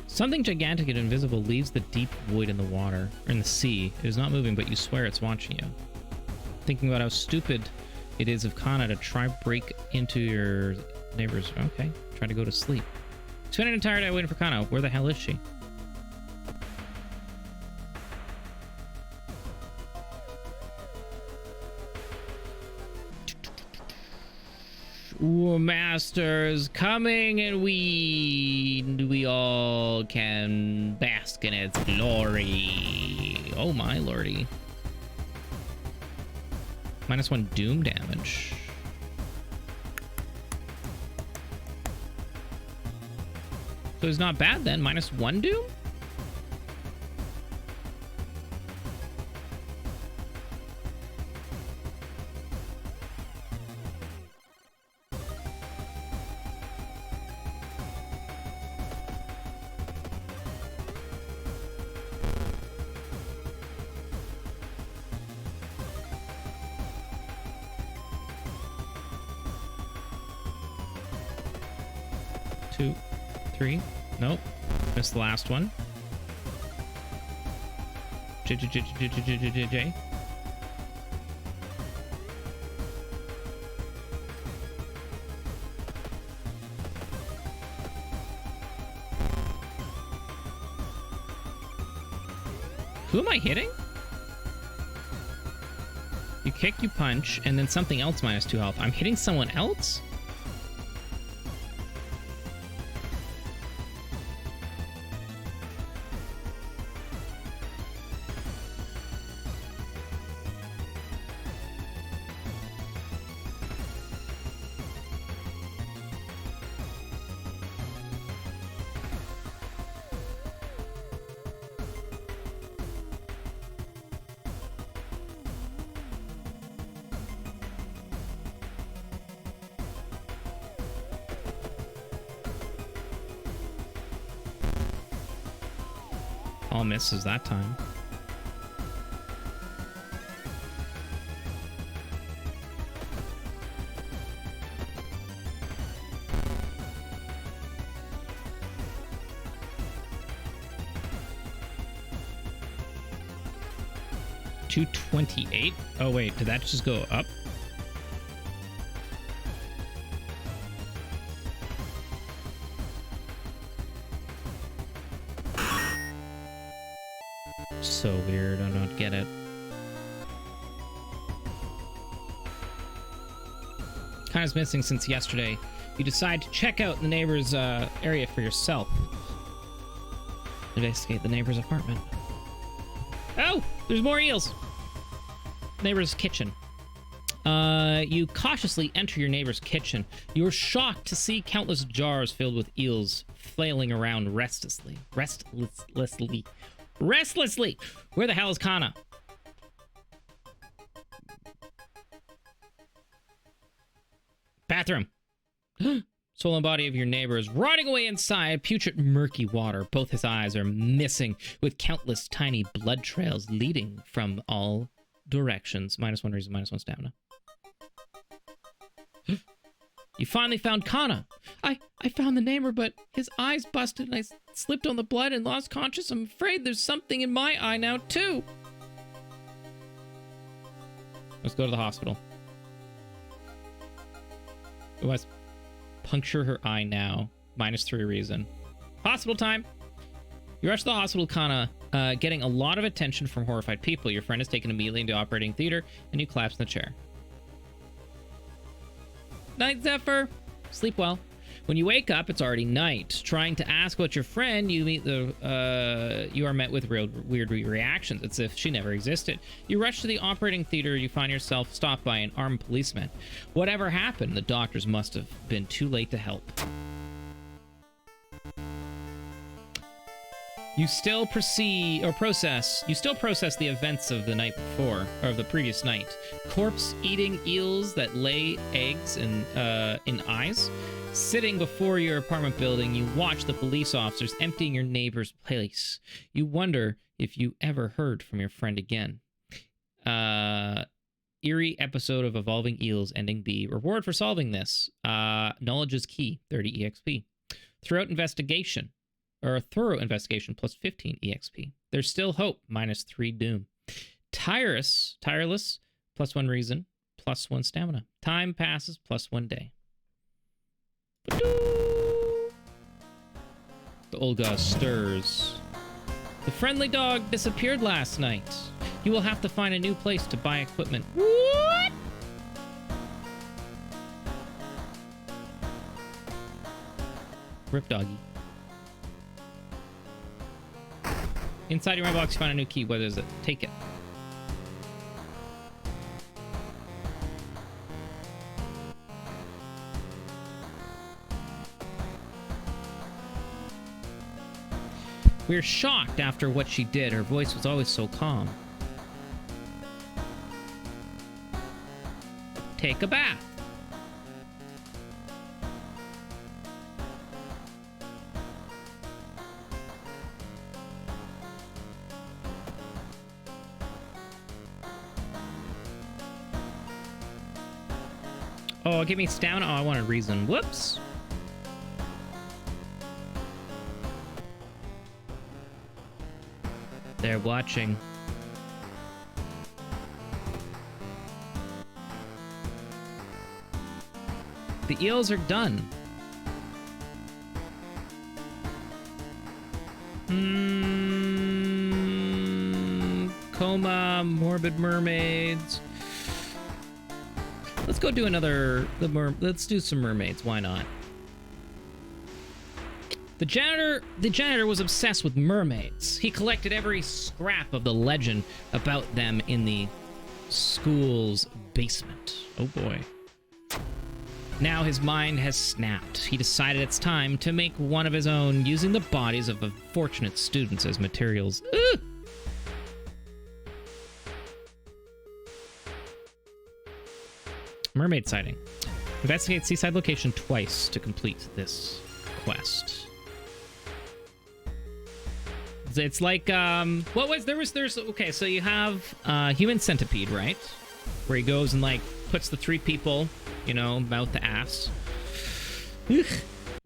Something gigantic and invisible leaves the deep void in the water, or in the sea. It is not moving, but you swear it's watching you. Thinking about how stupid it is of Kana to try break into your neighbor's... Okay, try to go to sleep. Spend an entire day waiting for Kana. Where the hell is she? Ooh, Master's coming, and we all can bask in its glory. Oh my lordy. -1 doom damage. So it's not bad then. -1 doom? Two, three. Nope. Missed the last one. J. Who am I hitting? You kick, you punch, and then something else -2 health. I'm hitting someone else? All misses that time. $228. Oh wait, did that just go up? So weird, I don't get it. Kind of missing since yesterday. You decide to check out the neighbor's area for yourself. Investigate the neighbor's apartment. Oh, there's more eels. Neighbor's kitchen. You cautiously enter your neighbor's kitchen. You are shocked to see countless jars filled with eels flailing around restlessly. Restlessly! Where the hell is Kana? Bathroom. Soul and body of your neighbor is rotting away inside putrid, murky water. Both his eyes are missing, with countless tiny blood trails leading from all directions. -1 reason, -1 stamina. You finally found Kana. I found the neighbor, but his eyes busted and I slipped on the blood and lost conscious. I'm afraid there's something in my eye now, too. Let's go to the hospital. We must puncture her eye now. -3 reason. Hospital time. You rush to the hospital, Kana, getting a lot of attention from horrified people. Your friend is taken immediately into operating theater, and you collapse in the chair. Night, Zephyr. Sleep well. When you wake up, it's already night. Trying to ask about your friend, you are met with weird reactions, as if she never existed. You rush to the operating theater. You find yourself stopped by an armed policeman. Whatever happened, the doctors must have been too late to help. You still process the events of the night before, or of the previous night. Corpse-eating eels that lay eggs in eyes. Sitting before your apartment building, you watch the police officers emptying your neighbor's place. You wonder if you ever heard from your friend again. Eerie episode of Evolving Eels, ending B. Reward for solving this. Knowledge is key, 30 EXP. Thorough investigation plus 15 EXP. There's still hope, -3 doom. Tireless, +1 reason, +1 stamina. Time passes, +1 day. The Olga stirs. The friendly dog disappeared last night. You will have to find a new place to buy equipment. What? Rip doggy. Inside your mailbox, you find a new key. What is it? Take it. We're shocked after what she did. Her voice was always so calm. Take a bath. Oh, give me stamina. Oh, I wanted reason. Whoops. They're watching. The eels are done. Coma, morbid mermaids. Let's go do let's do some mermaids. Why not? The janitor was obsessed with mermaids. He collected every scrap of the legend about them in the school's basement. Oh boy. Now his mind has snapped. He decided it's time to make one of his own, using the bodies of unfortunate students as materials. Ugh! Mermaid sighting. Investigate seaside location twice to complete this quest. It's like, okay, so you have Human Centipede, right? Where he goes and, like, puts the 3 people, you know, mouth to ass.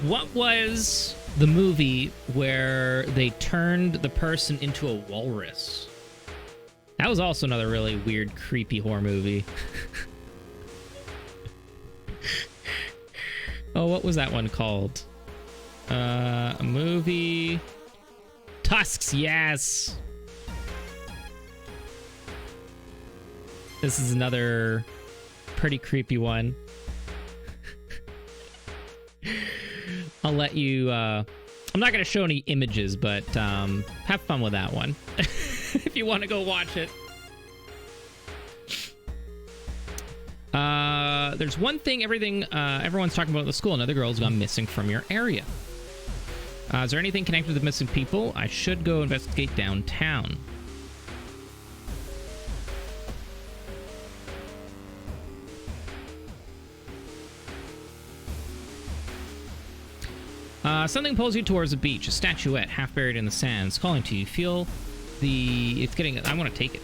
What was the movie where they turned the person into a walrus? That was also another really weird, creepy horror movie. Oh, what was that one called? A movie... Tusks, yes! This is another pretty creepy one. I'll let you, I'm not gonna show any images, but, have fun with that one. If you want to go watch it. there's one thing everyone's talking about at the school. Another girl's gone missing from your area. Is there anything connected to the missing people? I should go investigate downtown. Something pulls you towards the beach. A statuette, half buried in the sand, is calling to you. You feel it's getting... I want to take it.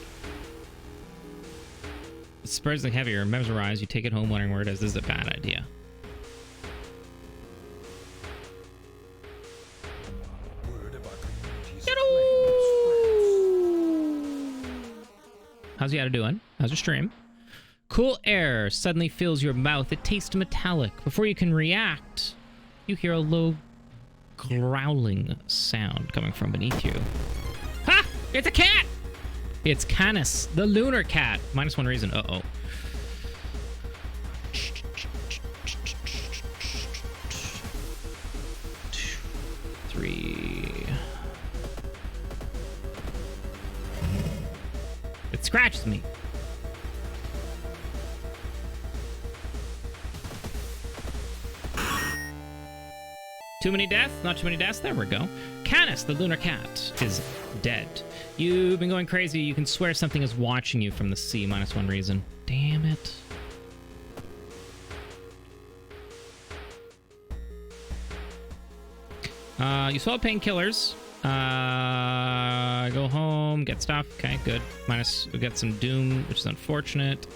It's surprisingly heavy. You're mesmerized. You take it home wondering where it is. This is a bad idea. How's Yada doing? How's your stream? Cool air suddenly fills your mouth. It tastes metallic. Before you can react, you hear a low growling sound coming from beneath you. Ha! It's a cat! It's Canis, the lunar cat. -1 reason. Uh-oh. Three. It scratches me. Too many deaths? Not too many deaths? There we go. Canis, the lunar cat, is dead. You've been going crazy. You can swear something is watching you from the sea. -1 reason. Damn it. You swallow painkillers. Go home, get stuff. Okay, good. We got some doom, which is unfortunate.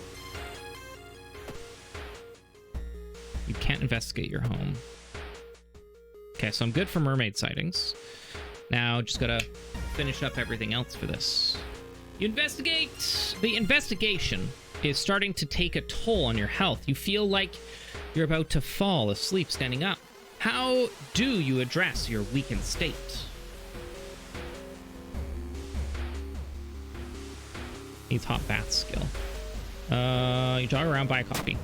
You can't investigate your home. Okay, so I'm good for mermaid sightings. Now, just gotta finish up everything else for this. You investigate. The investigation is starting to take a toll on your health. You feel like you're about to fall asleep standing up. How do you address your weakened state? Needs hot bath skill. You jog around, buy a coffee.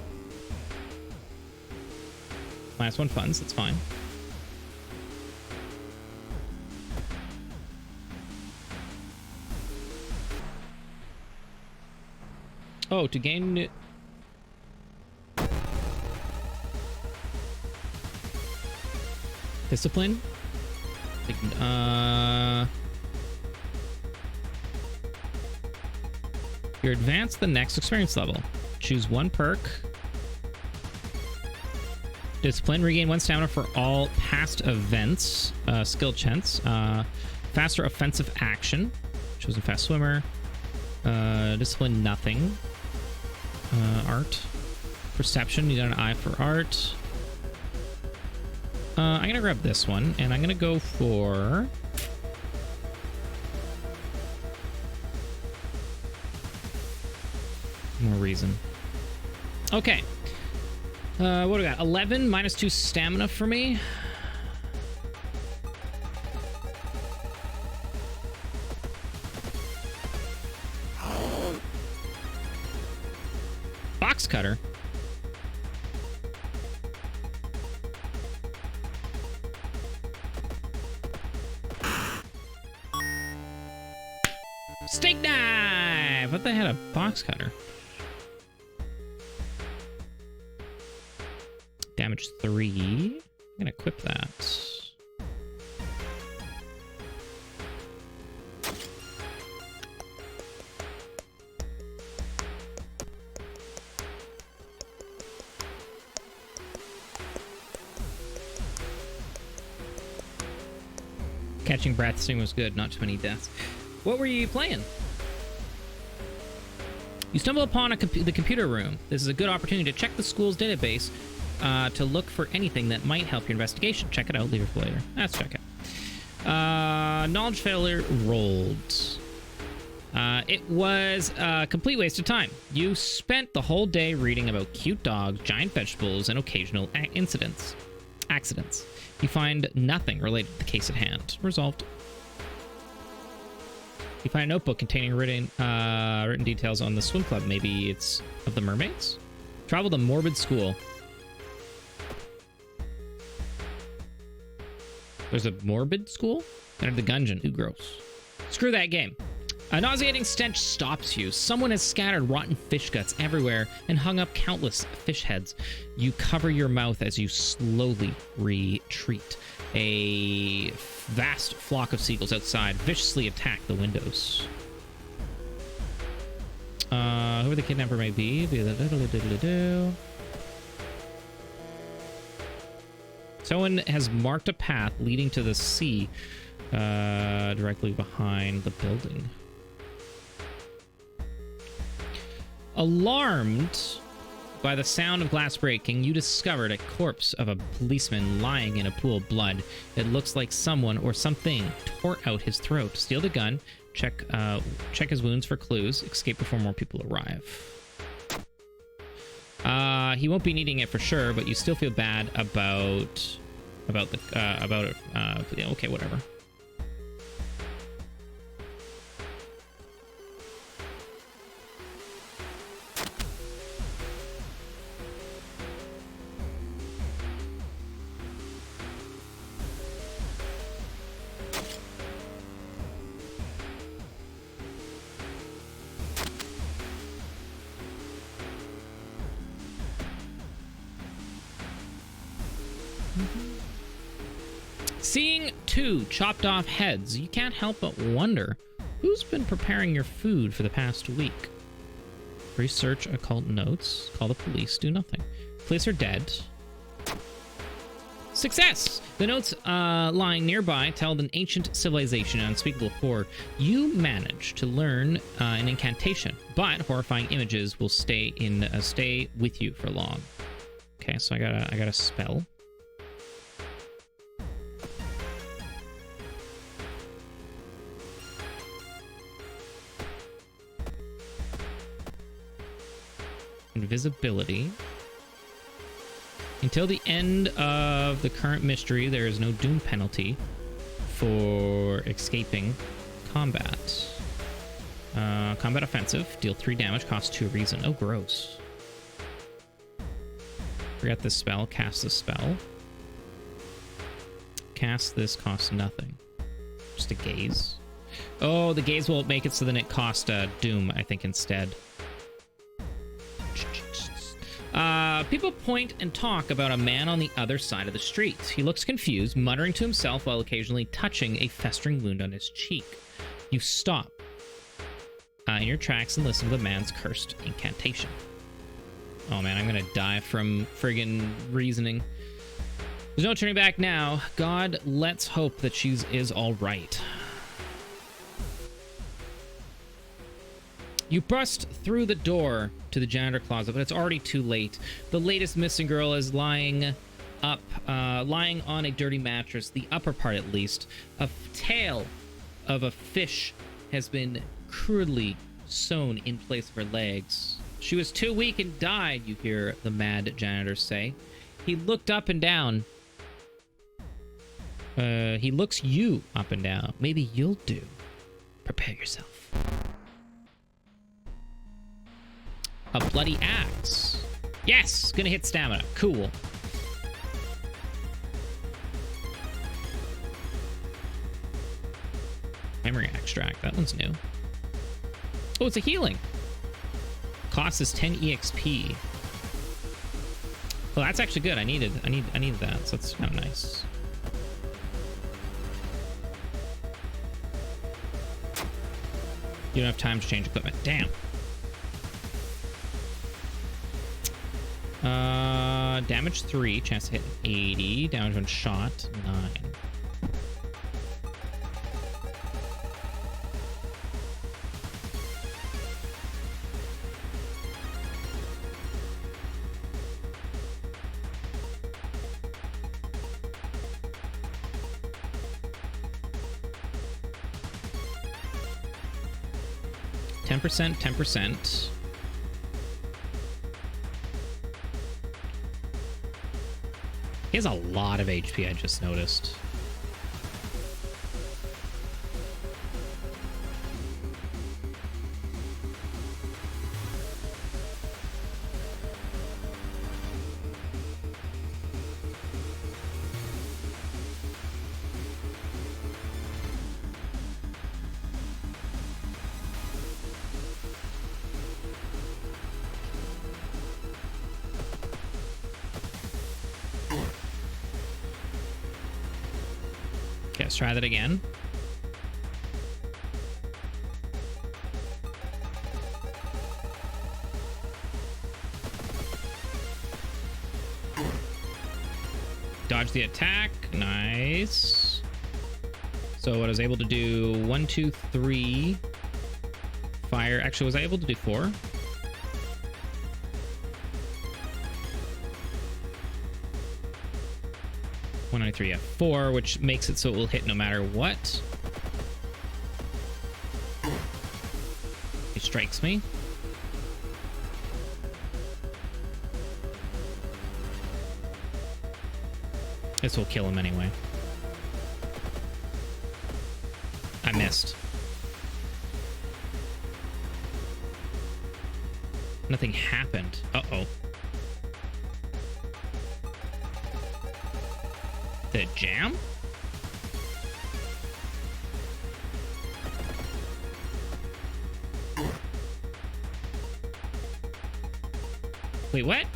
-1 funds, that's fine. Oh, to gain... discipline? You're advanced the next experience level. Choose one perk. Discipline. Regain 1 stamina for all past events. Skill chance. Faster offensive action. Chosen fast swimmer. Discipline, nothing. Art. Perception. You got an eye for art. I'm gonna grab this one, and I'm gonna go for... more reason. Okay. What do we got? 11, -2 stamina for me. Box cutter. Steak knife! What the hell? A box cutter. Damage 3. I'm gonna equip that. Catching breath sting was good, not too many deaths. What were you playing? You stumble upon the computer room. This is a good opportunity to check the school's database to look for anything that might help your investigation. Check it out, leave it for later. Let's check it. Knowledge failure rolled. It was a complete waste of time. You spent the whole day reading about cute dogs, giant vegetables, and occasional accidents. You find nothing related to the case at hand. Resolved. You find a notebook containing written details on the swim club. Maybe it's of the mermaids? Travel to Morbid School. There's a Morbid School? Enter the Gungeon. Ooh, gross. Screw that game. A nauseating stench stops you. Someone has scattered rotten fish guts everywhere and hung up countless fish heads. You cover your mouth as you slowly retreat. A vast flock of seagulls outside viciously attack the windows. Whoever the kidnapper may be. Someone has marked a path leading to the sea directly behind the building. Alarmed by the sound of glass breaking, you discovered a corpse of a policeman lying in a pool of blood. It looks like someone or something tore out his throat. Steal the gun. Check his wounds for clues. Escape before more people arrive. He won't be needing it for sure, but you still feel bad about it. Yeah, okay, whatever. Seeing two chopped off heads, you can't help but wonder who's been preparing your food for the past week. Research occult notes. Call the police. Do nothing. Police are dead. Success! The notes lying nearby tell of an ancient civilization and unspeakable horror. You manage to learn an incantation, but horrifying images will stay with you for long. Okay, so I got a spell. Invisibility. Until the end of the current mystery, there is no doom penalty for escaping combat. Combat offensive. Deal 3 damage. Cost 2 reason. Oh, gross. Forget this spell. Cast this spell. Cast this. Costs nothing. Just a gaze. Oh, the gaze will make it so then it costs doom, I think, instead. People point and talk about a man on the other side of the street. He looks confused, muttering to himself while occasionally touching a festering wound on his cheek. You stop in your tracks and listen to the man's cursed incantation. Oh man, I'm gonna die from friggin' reasoning. There's no turning back now. God, let's hope that she is all right. You burst through the door to the janitor closet, but it's already too late. The latest missing girl is lying on a dirty mattress, the upper part at least. A tail of a fish has been crudely sewn in place of her legs. She was too weak and died, you hear the mad janitor say. He looked up and down. He looks you up and down. Maybe you'll do. Prepare yourself. A bloody axe. Yes! Gonna hit stamina. Cool. Memory extract. That one's new. Oh, it's a healing. Cost is 10 EXP. Well, that's actually good. I needed that, so that's kind of nice. You don't have time to change equipment. Damn. Damage 3, chance to hit 80, damage one shot 9. Ten percent. He has a lot of HP, I just noticed. Okay, let's try that again. Dodge the attack. Nice. So what I was able to do, 1, 2, 3. Fire. Actually, was I able to do 4? One, 2, 3, yeah, 4, which makes it so it will hit no matter what. He strikes me. This will kill him anyway. I missed. Nothing happened. Uh-oh. Did it jam? Wait, what?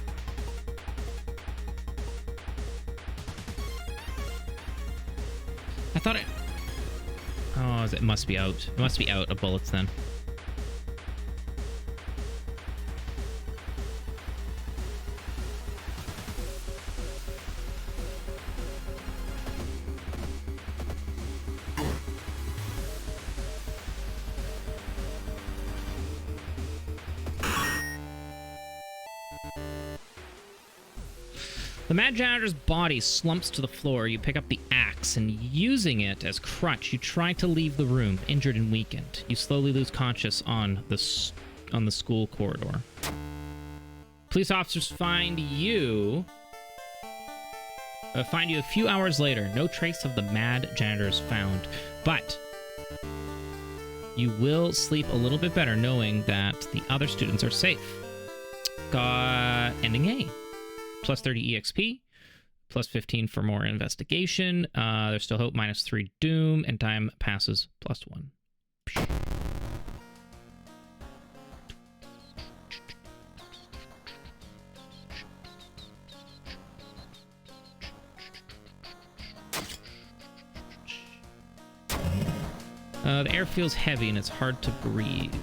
I thought it... Oh, it must be out. It must be out of bullets then. The Mad Janitor's body slumps to the floor. You pick up the axe and, using it as crutch, you try to leave the room, injured and weakened. You slowly lose conscious on the school corridor. Police officers find you a few hours later. No trace of the Mad Janitor is found, but you will sleep a little bit better knowing that the other students are safe. Got ending A. Plus 30 EXP, plus 15 for more investigation. There's still hope, minus 3 doom, and time passes plus 1. The air feels heavy and it's hard to breathe.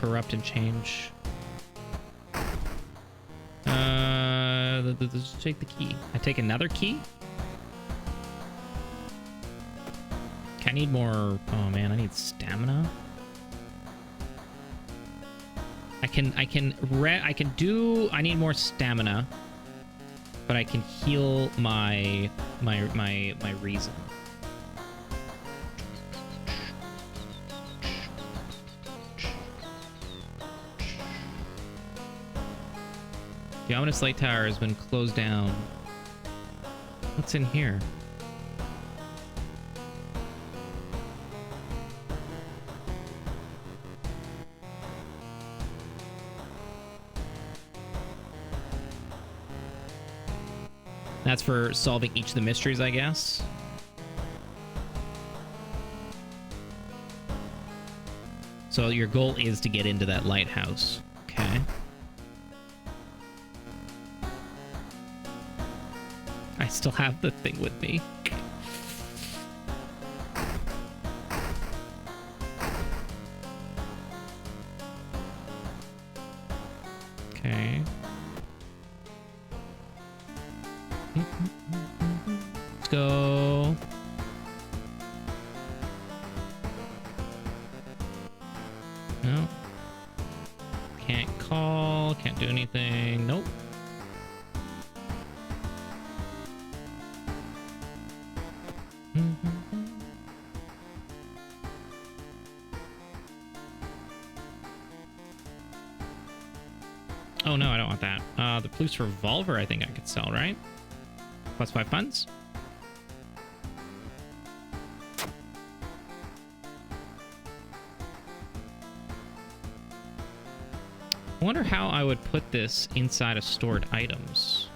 Corrupt and change. Let's take the key. I take another key. I need more. Oh man, I need stamina. I need more stamina, but I can heal my reason. The ominous light tower has been closed down. What's in here? That's for solving each of the mysteries, I guess. So your goal is to get into that lighthouse. Okay. I still have the thing with me. Okay. Let's go. No. Can't call. Can't do anything. Nope. Oh no, I don't want that. The police revolver I think I could sell, right? Plus 5 funds. I wonder how I would put this inside of stored items.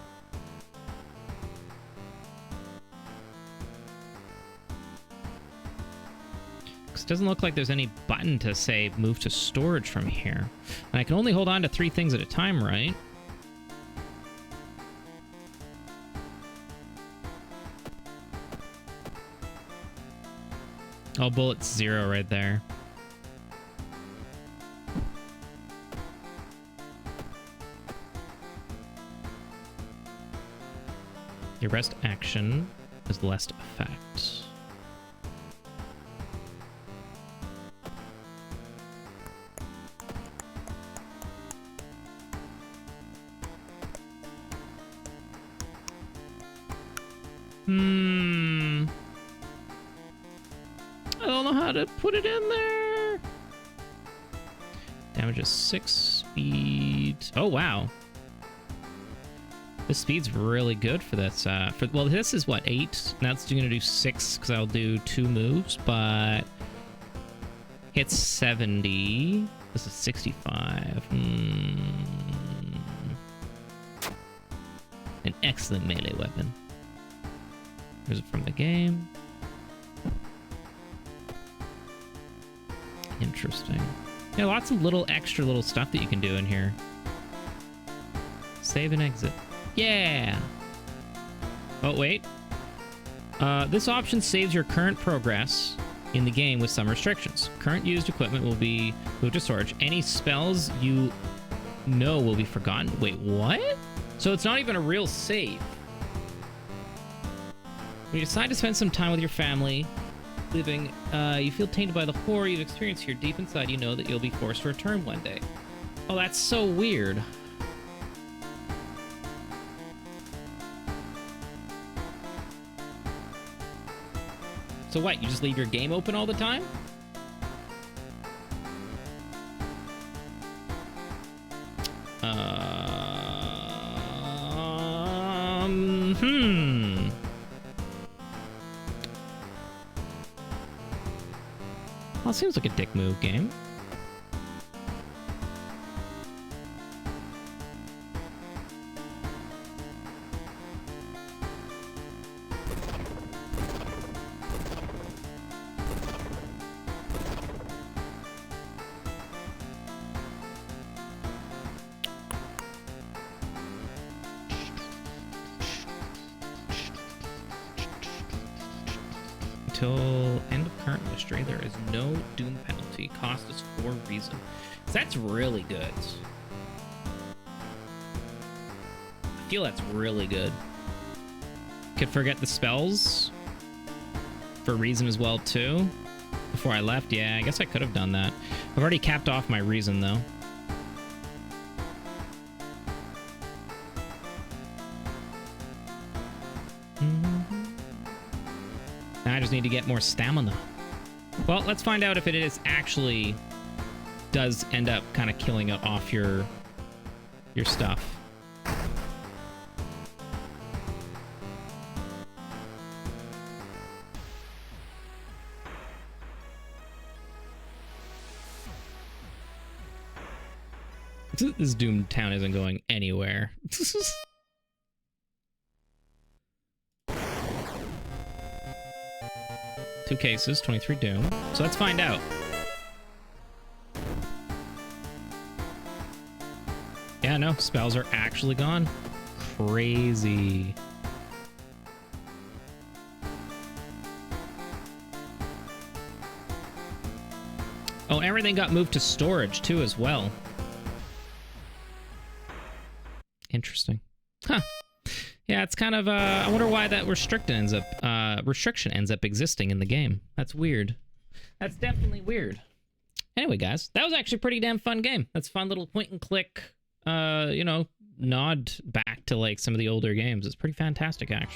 Because it doesn't look like there's any button to say move to storage from here. And I can only hold on to 3 things at a time, right? Oh, bullet 0 right there. Your rest action has less effect. I don't know how to put it in there. Damage is 6, speed. Oh, wow. This speed's really good for this. Well, this is what, 8? Now it's going to do 6 because I'll do 2 moves, but it's 70. This is 65. An excellent melee weapon. Here's it from the game. Interesting. Yeah, lots of little extra little stuff that you can do in here. Save and exit. Yeah! Oh, wait. This option saves your current progress in the game with some restrictions. Current used equipment will be moved to storage. Any spells you know will be forgotten. Wait, what? So it's not even a real save. When you decide to spend some time with your family, living, you feel tainted by the horror you've experienced here. Deep inside, you know that you'll be forced to return one day. Oh, that's so weird. So what, you just leave your game open all the time? Well, it seems like a dick move game. Until end of current mystery, there is no doom penalty. Cost us 4 reason. So that's really good. I feel that's really good. Could forget the spells for reason as well too. Before I left, yeah, I guess I could have done that. I've already capped off my reason though. I just need to get more stamina. Well, let's find out if it is actually does end up kind of killing it off your stuff. This Doom Town isn't going anywhere. 2 cases, 23 doom. So let's find out. Yeah, no, spells are actually gone. Crazy. Oh, everything got moved to storage too as well. Interesting. Huh. Yeah, it's kind of, I wonder why that restriction ends up existing in the game. That's weird. That's definitely weird. Anyway, guys, that was actually a pretty damn fun game. That's a fun little point and click, you know, nod back to like some of the older games. It's pretty fantastic, actually.